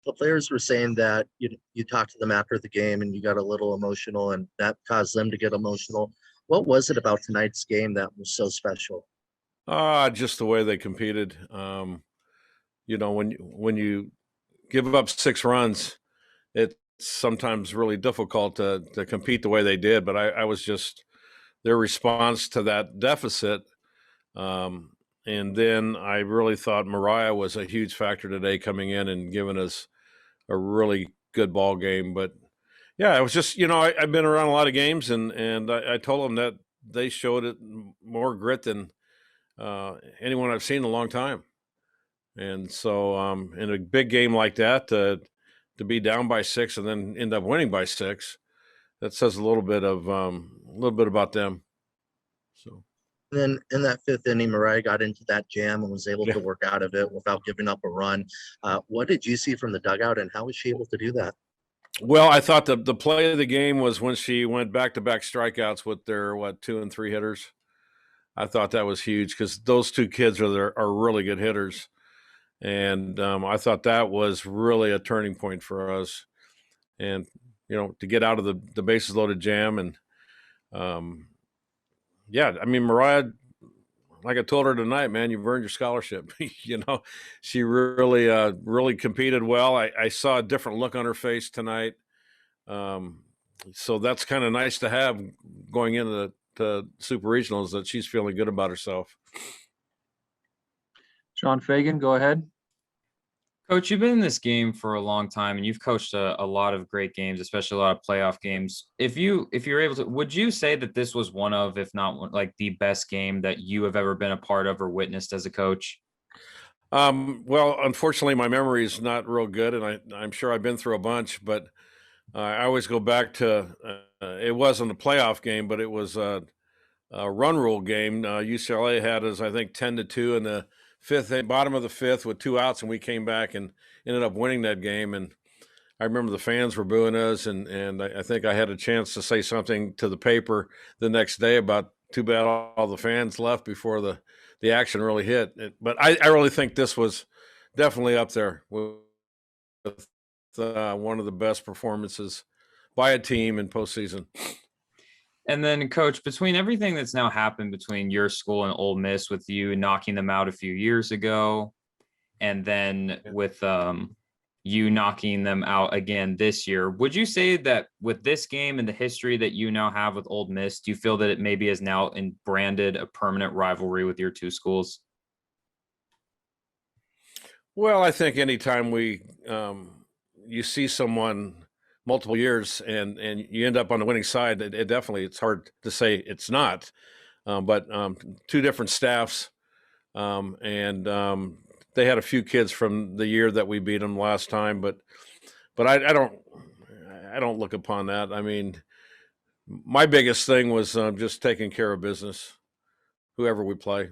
The players were saying that you talked to them after the game and you got a little emotional, and that caused them to get emotional. What was it about tonight's game that was so special? Just the way they competed. When you give up 6 runs, it's sometimes really difficult to compete the way they did. But I was just their response to that deficit. And then I really thought Mariah was a huge factor today, coming in and giving us a really good ball game. But yeah, it was just I've been around a lot of games, and I told them that they showed it more grit than anyone I've seen in a long time. And so, in a big game like that, to be down by 6 and then end up winning by 6, that says a little bit about them. So, And then in that fifth inning, Mariah got into that jam and was able yeah. to work out of it without giving up a run. What did you see from the dugout, and how was she able to do that? Well, I thought the play of the game was when she went back to back strikeouts with their 2 and 3 hitters. I thought that was huge because those two kids are really good hitters, and I thought that was really a turning point for us. And to get out of the bases loaded jam, and um, yeah, I mean, Mariah, like I told her tonight, man, you've earned your scholarship. She really competed well. I saw a different look on her face tonight. Um, so that's kind of nice to have going into the Super Regionals, that she's feeling good about herself. Sean Fagan, go ahead. Coach, you've been in this game for a long time, and you've coached a lot of great games, especially a lot of playoff games. If you're able to, would you say that this was one of, if not like the best game that you have ever been a part of or witnessed as a coach? Well, unfortunately, my memory is not real good, and I'm sure I've been through a bunch, but I always go back to it wasn't a playoff game, but it was a run rule game. UCLA had us, I think, 10-2 in the bottom of the fifth with 2 outs, and we came back and ended up winning that game. And I remember the fans were booing us, and I think I had a chance to say something to the paper the next day about too bad all the fans left before the action really hit. But I really think this was definitely up there with one of the best performances by a team in postseason. And then, Coach, between everything that's now happened between your school and Ole Miss, with you knocking them out a few years ago, and then with you knocking them out again this year, would you say that with this game and the history that you now have with Ole Miss, do you feel that it maybe is now branded a permanent rivalry with your two schools? Well, I think anytime you see someone multiple years and you end up on the winning side, it definitely, it's hard to say it's not. But two different staffs, and they had a few kids from the year that we beat them last time, but I don't look upon that. I mean, my biggest thing was just taking care of business, whoever we play,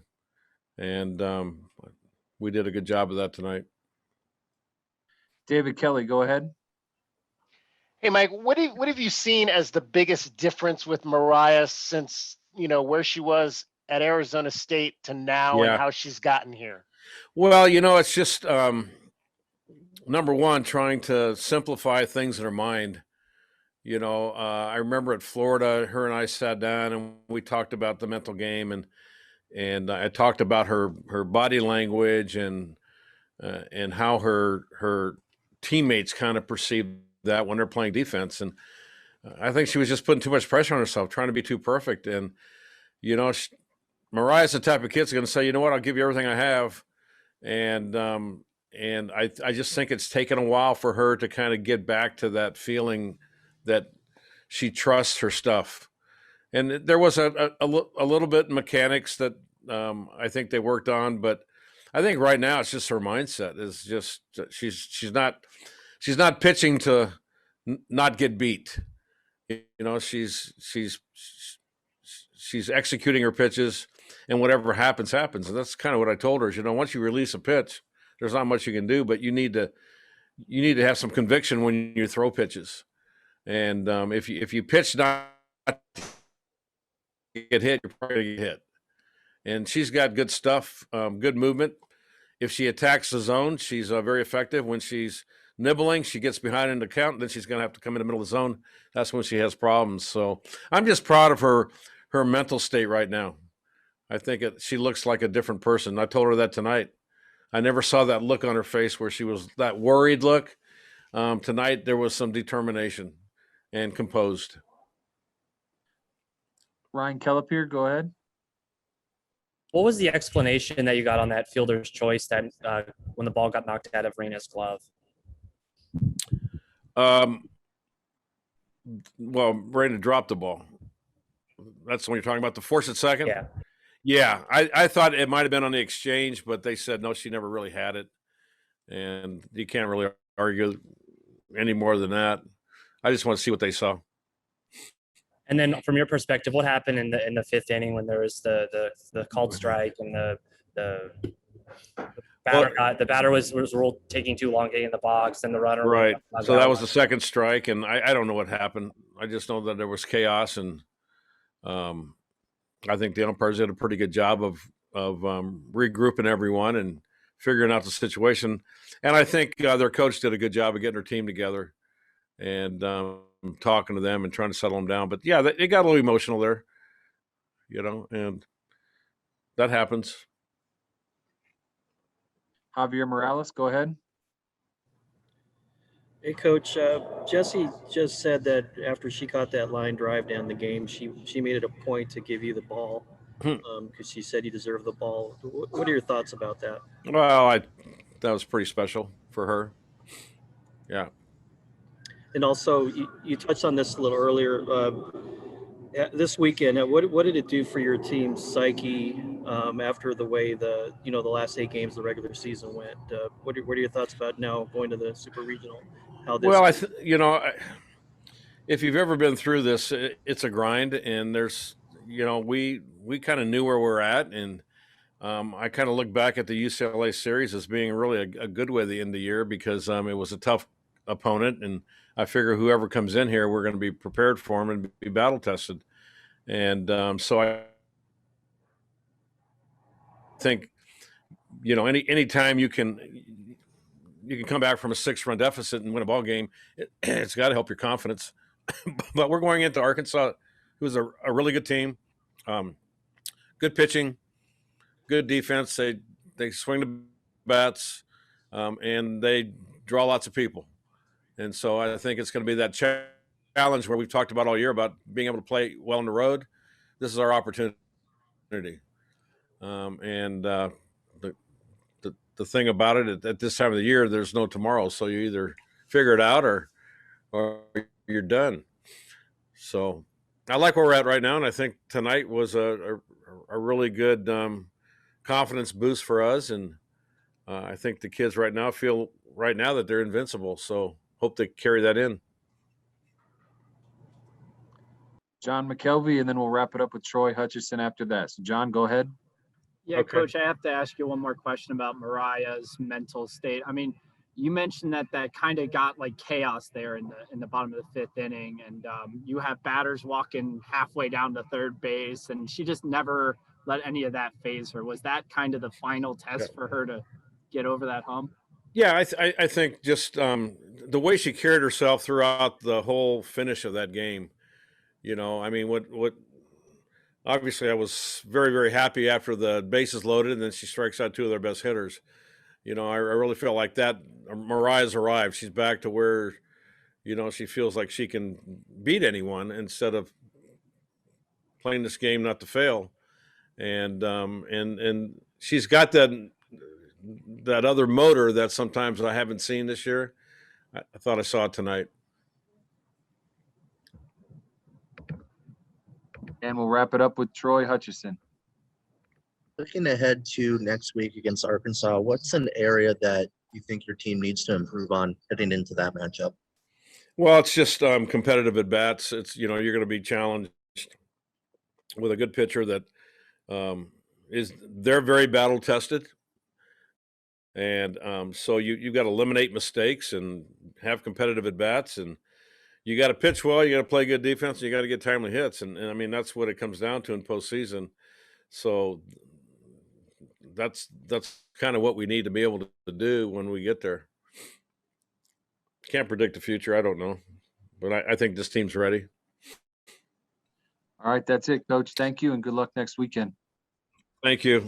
and we did a good job of that tonight. David Kelly, go ahead. Hey, Mike, what have you seen as the biggest difference with Mariah since, where she was at Arizona State to now, and how she's gotten here? Well, it's just number one, trying to simplify things in her mind. I remember at Florida, her and I sat down and we talked about the mental game, and I talked about her body language and how her teammates kind of perceived that when they're playing defense. And I think she was just putting too much pressure on herself, trying to be too perfect. And, Mariah's the type of kid that's going to say, you know what, I'll give you everything I have. And I just think it's taken a while for her to kind of get back to that feeling that she trusts her stuff. And there was a little bit mechanics that I think they worked on, but I think right now it's just her mindset is just she's not pitching to not get beat. She's executing her pitches, and whatever happens. And that's kind of what I told her. Once you release a pitch, there's not much you can do, but you need to have some conviction when you throw pitches. And if you pitch not get hit, you're probably going to get hit. And she's got good stuff, good movement. If she attacks the zone, she's very effective. When she's nibbling, she gets behind in the count, then she's going to have to come in the middle of the zone. That's when she has problems. So I'm just proud of her mental state right now. I think she looks like a different person. I told her that tonight. I never saw that look on her face where she was that worried look. Tonight there was some determination and composed. Ryan Kellepier, go ahead. What was the explanation that you got on that fielder's choice that when the ball got knocked out of Reina's glove? Well, Reina dropped the ball. That's when you're talking about the force at second? Yeah. Yeah, I thought it might have been on the exchange, but they said, no, she never really had it. And you can't really argue any more than that. I just want to see what they saw. And then from your perspective, what happened in the fifth inning when there was the called strike and the batter was ruled taking too long getting in the box and the runner. Right. So that was the second strike, and I don't know what happened. I just know that there was chaos, and I think the umpires did a pretty good job of regrouping everyone and figuring out the situation. And I think their coach did a good job of getting their team together and talking to them and trying to settle them down. But yeah, it got a little emotional there, and that happens. Javier Morales, go ahead. Hey, Coach. Jessie just said that after she caught that line drive down the game, she made it a point to give you the ball because she said you deserve the ball. What are your thoughts about that? Well, that was pretty special for her. Yeah. And also, you touched on this a little earlier. This weekend, what did it do for your team's psyche after the way the last 8 games of the regular season went? What are your thoughts about now going to the Super Regional? Well, if you've ever been through this, it's a grind, and there's, we kind of knew where we're at, and I kind of look back at the UCLA series as being really a good way at the end of the year because it was a tough opponent, and I figure whoever comes in here, we're going to be prepared for them and be battle tested. And so I think, any time you can come back from a 6-run deficit and win a ball game, it's got to help your confidence. But we're going into Arkansas, who's a really good team, good pitching, good defense. They swing the bats, and they draw lots of people. And so I think it's going to be that challenge where we've talked about all year about being able to play well on the road. This is our opportunity. The thing about it at this time of the year, there's no tomorrow. So you either figure it out or you're done. So I like where we're at right now. And I think tonight was a really good confidence boost for us. And I think the kids right now feel that they're invincible. So hope they carry that in. John McKelvey, and then we'll wrap it up with Troy Hutchison after that. So, John, go ahead. Yeah, Okay. Coach, I have to ask you one more question about Mariah's mental state. I mean, you mentioned that kind of got like chaos there in the bottom of the 5th inning, and you have batters walking halfway down to third base, and she just never let any of that phase her. Was that kind of the final test for her to get over that hump? Yeah, I think just the way she carried herself throughout the whole finish of that game. I mean, what obviously I was very, very happy after the bases loaded, and then she strikes out 2 of their best hitters. I really feel like that Mariah's arrived. She's back to where, she feels like she can beat anyone instead of playing this game not to fail. And she's got that other motor that sometimes I haven't seen this year. I thought I saw it tonight. And we'll wrap it up with Troy Hutchison. Looking ahead to next week against Arkansas, what's an area that you think your team needs to improve on heading into that matchup? Well, it's just competitive at bats. It's, you're going to be challenged with a good pitcher that they're very battle tested. And so you've got to eliminate mistakes and have competitive at bats, and you got to pitch well, you got to play good defense, and you got to get timely hits. And I mean, that's what it comes down to in postseason. So that's kind of what we need to be able to do when we get there. Can't predict the future. I don't know, but I think this team's ready. All right, that's it, Coach. Thank you and good luck next weekend. Thank you.